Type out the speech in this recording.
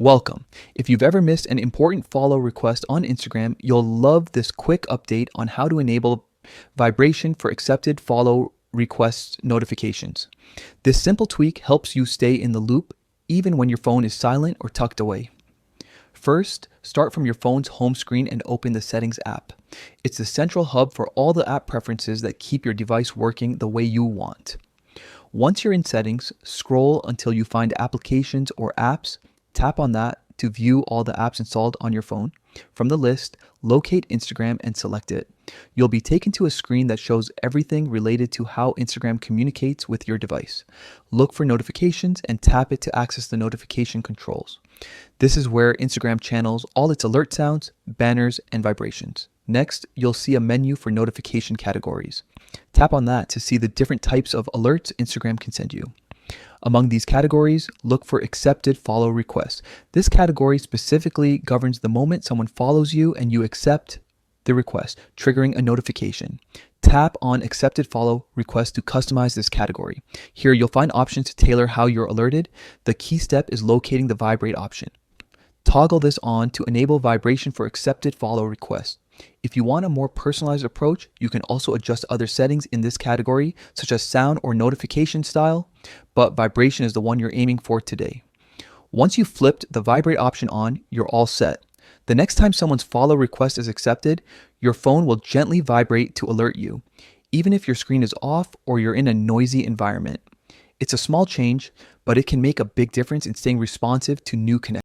Welcome. If you've ever missed an important follow request on Instagram, you'll love this quick update on how to enable vibration for accepted follow request notifications. This simple tweak helps you stay in the loop even when your phone is silent or tucked away. First, start from your phone's home screen and open the Settings app. It's the central hub for all the app preferences that keep your device working the way you want. Once you're in Settings, scroll until you find Applications or Apps. Tap on that to view all the apps installed on your phone. From the list, locate Instagram and select it. You'll be taken to a screen that shows everything related to how Instagram communicates with your device. Look for notifications and tap it to access the notification controls. This is where Instagram channels all its alert sounds, banners, and vibrations. Next, you'll see a menu for notification categories. Tap on that to see the different types of alerts Instagram can send you. Among these categories, look for accepted follow requests. This category specifically governs the moment someone follows you and you accept the request, triggering a notification. Tap on accepted follow request to customize this category. Here you'll find options to tailor how you're alerted. The key step is locating the Vibrate option. Toggle this on to enable vibration for accepted follow requests. If you want a more personalized approach, you can also adjust other settings in this category, such as sound or notification style, but vibration is the one you're aiming for today. Once you've flipped the Vibrate option on, you're all set. The next time someone's follow request is accepted, your phone will gently vibrate to alert you, even if your screen is off or you're in a noisy environment. It's a small change, but it can make a big difference in staying responsive to new connections.